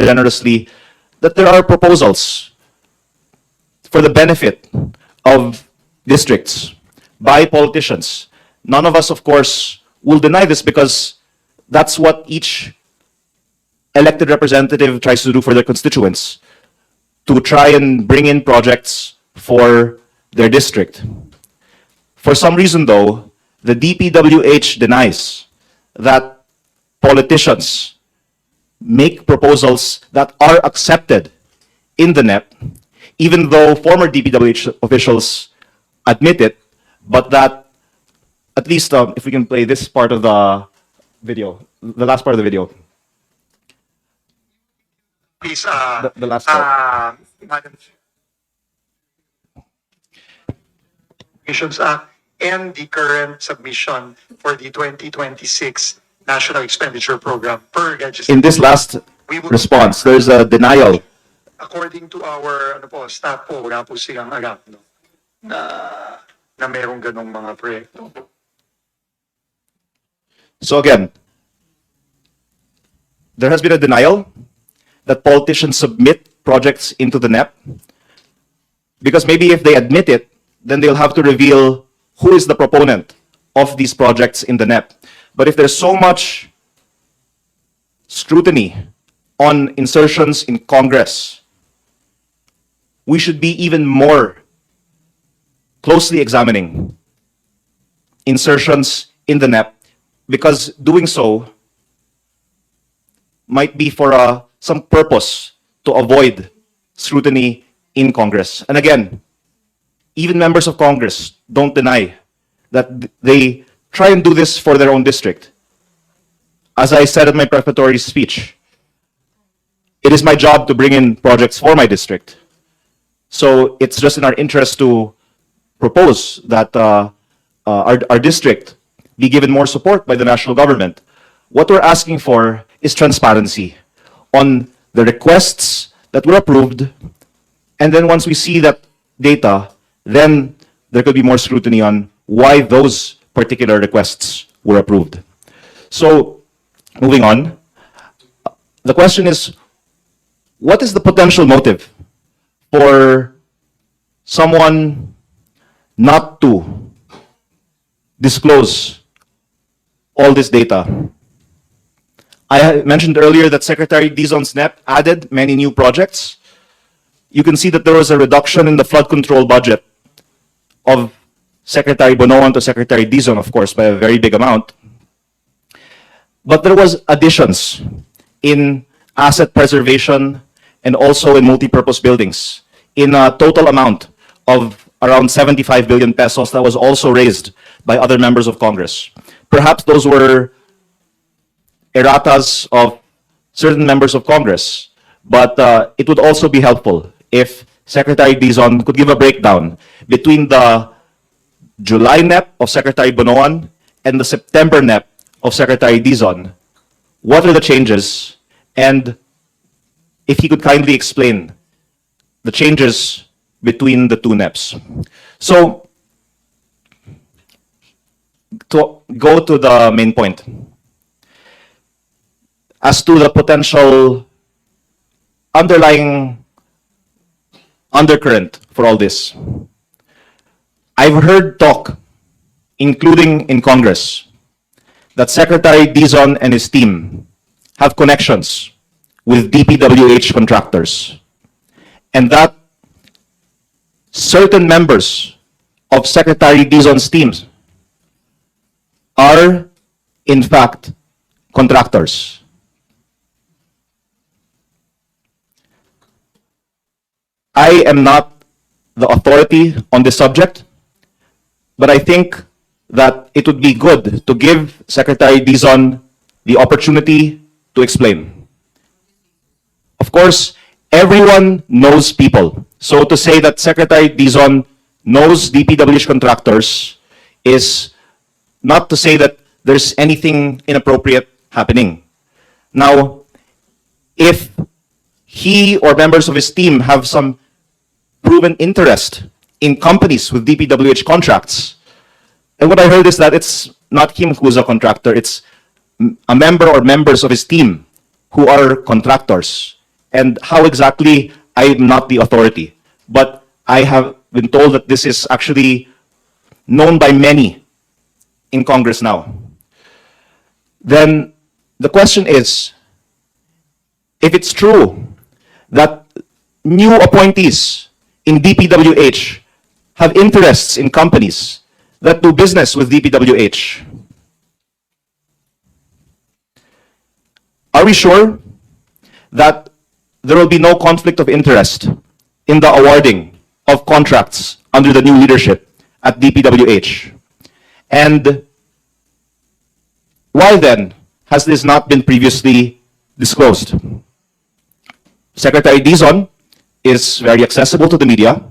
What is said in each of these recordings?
generously that there are proposals for the benefit of districts by politicians. None of us, of course, will deny this because that's what each elected representative tries to do for their constituents, to try and bring in projects for their district. For some reason, though, the DPWH denies that politicians make proposals that are accepted in the NEP, even though former DPWH officials admit it, but that at least if we can play this part of the video, the last part of the video. Please, The last part. Madam Missions Act and the current submission for the 2026 National Expenditure Program per legislature. In this last response, there's a denial. According to our staff po, wala po silang alam no, na merong ganong mga proyekto. So again, there has been a denial that politicians submit projects into the NEP, because maybe if they admit it, then they'll have to reveal who is the proponent of these projects in the NEP. But if there's so much scrutiny on insertions in Congress, we should be even more closely examining insertions in the NEP, because doing so might be for some purpose to avoid scrutiny in Congress. And again, even members of Congress don't deny that they try and do this for their own district. As I said in my prefatory speech, it is my job to bring in projects for my district. So it's just in our interest to propose that our district be given more support by the national government. What we're asking for is transparency on the requests that were approved, and then once we see that data, then there could be more scrutiny on why those particular requests were approved. So, moving on, the question is, what is the potential motive for someone not to disclose all this data? I mentioned earlier that Secretary Dizon's NEP added many new projects. You can see that there was a reduction in the flood control budget of Secretary Bonoan to Secretary Dizon, of course, by a very big amount. But there was additions in asset preservation and also in multipurpose buildings in a total amount of around 75 billion pesos that was also raised by other members of Congress. Perhaps those were erratas of certain members of Congress, but it would also be helpful if Secretary Dizon could give a breakdown between the July NEP of Secretary Bonoan and the September NEP of Secretary Dizon. What are the changes? And if he could kindly explain the changes between the two NEPs. So, to go to the main point, as to the potential underlying undercurrent for all this, I've heard talk, including in Congress, that Secretary Dizon and his team have connections with DPWH contractors, and that certain members of Secretary Dizon's teams are, in fact, contractors. I am not the authority on this subject, but I think that it would be good to give Secretary Dizon the opportunity to explain. Of course, everyone knows people. So to say that Secretary Dizon knows DPWH contractors is not to say that there's anything inappropriate happening. Now, if he or members of his team have some proven interest in companies with DPWH contracts, and what I heard is that it's not him who's a contractor, it's a member or members of his team who are contractors. and how exactly, I'm not the authority. But I have been told that this is actually known by many in Congress now. Then the question is, if it's true that new appointees in DPWH have interests in companies that do business with DPWH, are we sure that there will be no conflict of interest in the awarding of contracts under the new leadership at DPWH? And why then has this not been previously disclosed? Secretary Dizon is very accessible to the media,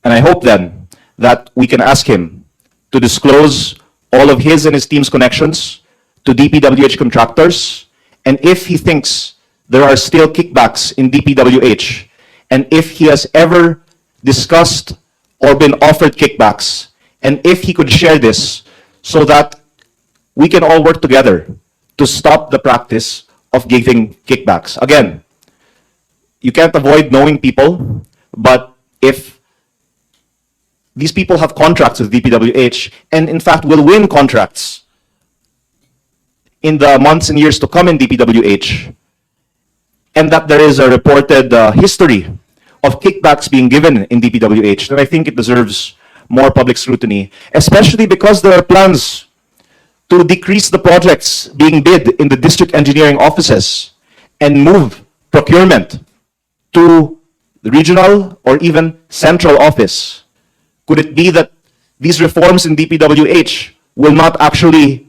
and I hope then that we can ask him to disclose all of his and his team's connections to DPWH contractors, and if he thinks there are still kickbacks in DPWH, and if he has ever discussed or been offered kickbacks, and if he could share this so that we can all work together to stop the practice of giving kickbacks. Again, you can't avoid knowing people, but if these people have contracts with DPWH, and in fact will win contracts in the months and years to come in DPWH, and that there is a reported history of kickbacks being given in DPWH, then I think it deserves more public scrutiny, especially because there are plans to decrease the projects being bid in the district engineering offices and move procurement to the regional or even central office. Could it be that these reforms in DPWH will not actually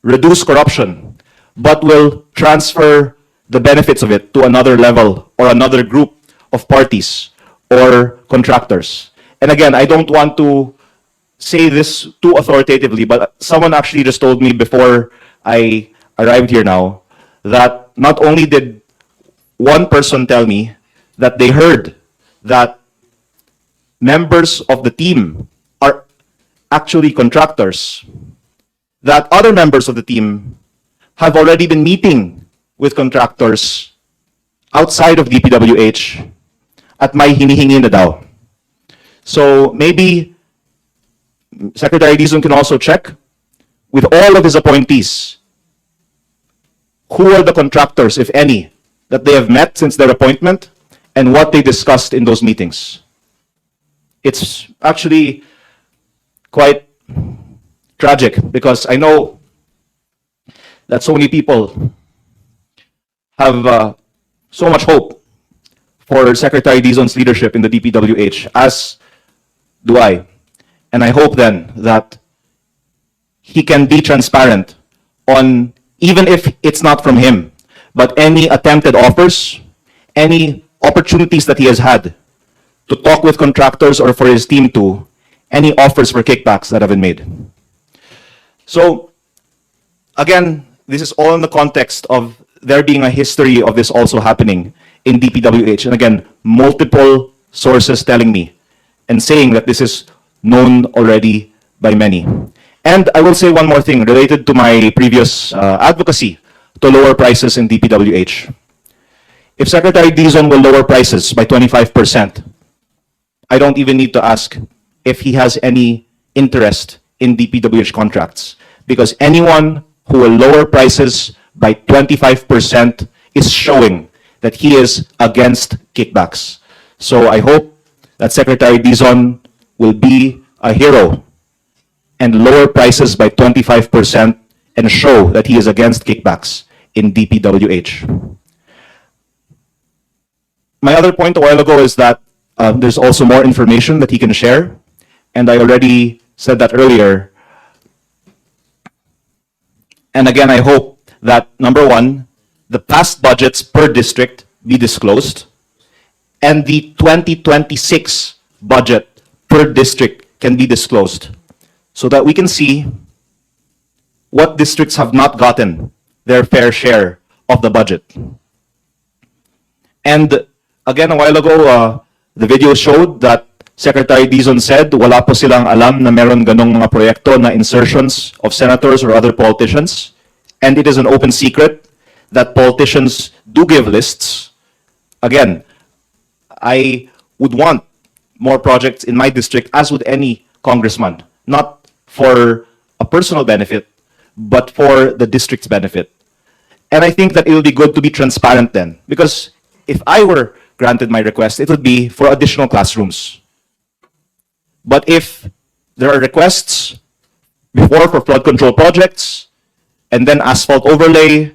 reduce corruption, but will transfer the benefits of it to another level or another group of parties or contractors? And again, I don't want to say this too authoritatively, but someone actually just told me before I arrived here now that not only did one person tell me that they heard that members of the team are actually contractors, that other members of the team have already been meeting with contractors outside of DPWH at may hinihingi na daw. So maybe Secretary Dizon can also check with all of his appointees who are the contractors, if any, that they have met since their appointment and what they discussed in those meetings. It's actually quite tragic because I know that so many people have so much hope for Secretary Dizon's leadership in the DPWH, as do I. And I hope then that he can be transparent on, even if it's not from him, but any attempted offers, any opportunities that he has had to talk with contractors or for his team to, any offers for kickbacks that have been made. So, again, this is all in the context of there being a history of this also happening in DPWH. And again, multiple sources telling me and saying that this is known already by many. And I will say one more thing related to my previous advocacy to lower prices in DPWH. If Secretary Dizon will lower prices by 25%, I don't even need to ask if he has any interest in DPWH contracts, because anyone who will lower prices by 25% is showing that he is against kickbacks. So I hope that Secretary Dizon will be a hero and lower prices by 25% and show that he is against kickbacks in DPWH. My other point a while ago is that there's also more information that he can share, and I already said that earlier. And again, I hope that, number one, the past budgets per district be disclosed, and the 2026 budget per district can be disclosed, so that we can see what districts have not gotten their fair share of the budget. And again, a while ago, the video showed that Secretary Dizon said wala po silang alam na meron ganong mga proyekto na insertions of senators or other politicians. And it is an open secret that politicians do give lists, again, I would want more projects in my district, as would any congressman, not for a personal benefit, but for the district's benefit. And I think that it will be good to be transparent then, because if I were granted my request, it would be for additional classrooms. But if there are requests before for flood control projects, and then asphalt overlay,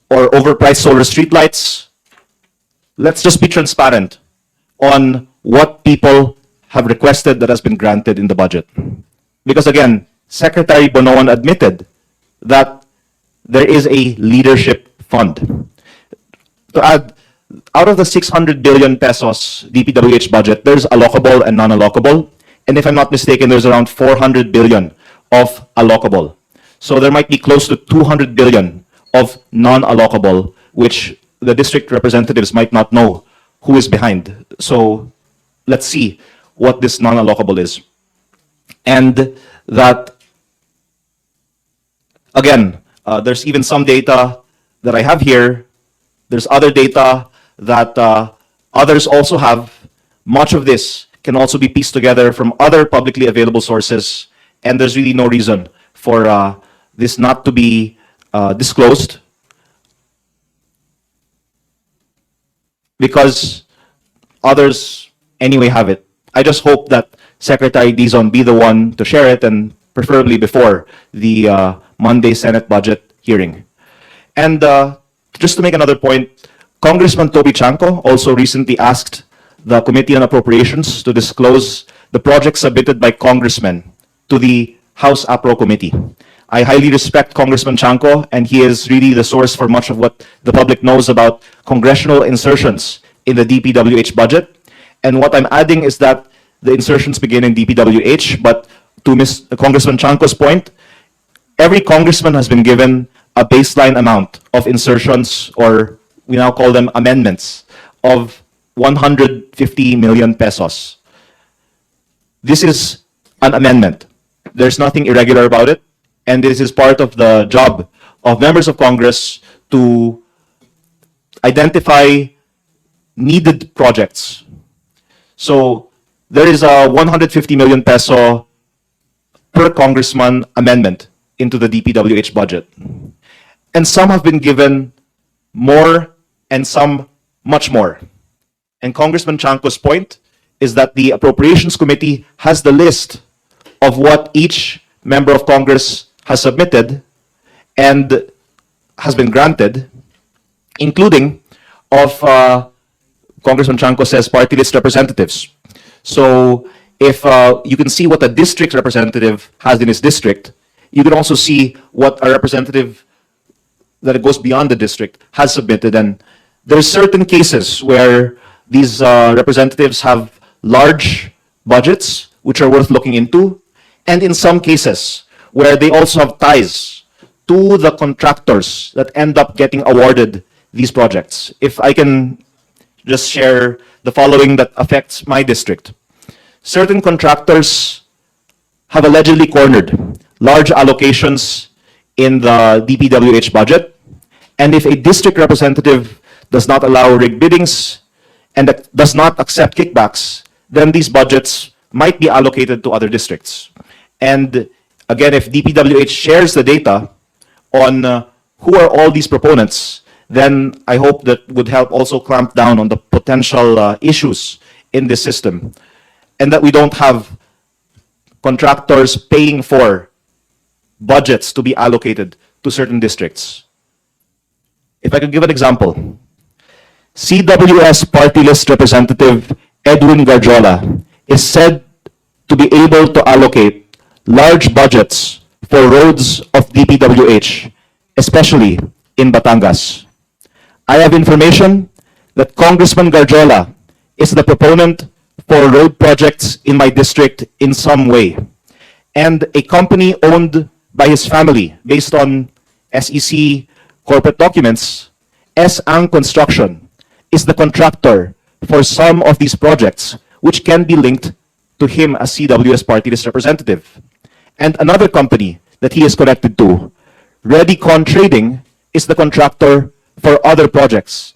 or overpriced solar streetlights, let's just be transparent on what people have requested that has been granted in the budget. Because again, Secretary Bonoan admitted that there is a leadership fund. To add, out of the 600 billion pesos DPWH budget, there's allocable and non-allocable. And if I'm not mistaken, there's around 400 billion of allocable. So there might be close to 200 billion of non-allocable, which the district representatives might not know who is behind. So let's see what this non-allocable is. And that, again, there's even some data that I have here. There's other data that others also have. Much of this can also be pieced together from other publicly available sources, and there's really no reason for this not to be disclosed, because others anyway have it. I just hope that Secretary Dizon be the one to share it, and preferably before the Monday Senate budget hearing. And just to make another point, Congressman Toby Chanco also recently asked the Committee on Appropriations to disclose the projects submitted by congressmen to the House APRO Committee. I highly respect Congressman Chanco, and he is really the source for much of what the public knows about congressional insertions in the DPWH budget. And what I'm adding is that the insertions begin in DPWH, but to Congressman Chanco's point, every congressman has been given a baseline amount of insertions, or we now call them amendments, of 150 million pesos. This is an amendment. There's nothing irregular about it, and this is part of the job of members of Congress to identify needed projects. So there is a 150 million peso per congressman amendment into the DPWH budget. And some have been given more and some much more. And Congressman Chanco's point is that the Appropriations Committee has the list of what each member of Congress has submitted and has been granted, including of Congressman Chanco says party list representatives. So if you can see what a district representative has in his district, you can also see what a representative that it goes beyond the district has submitted. And there are certain cases where these representatives have large budgets, which are worth looking into, and in some cases where they also have ties to the contractors that end up getting awarded these projects. If I can just share the following that affects my district. Certain contractors have allegedly cornered large allocations in the DPWH budget, and if a district representative does not allow rigged biddings and does not accept kickbacks, then these budgets might be allocated to other districts. And again, if DPWH shares the data on who are all these proponents, then I hope that would help also clamp down on the potential issues in this system, and that we don't have contractors paying for budgets to be allocated to certain districts. If I could give an example, CWS party list representative Edwin Garjola is said to be able to allocate large budgets for roads of DPWH, especially in Batangas. I have information that Congressman Garjola is the proponent for road projects in my district in some way. And a company owned by his family, based on SEC corporate documents, S-Ang Construction, is the contractor for some of these projects, which can be linked to him as CWS party list representative. And another company that he is connected to, Redicon Trading, is the contractor for other projects.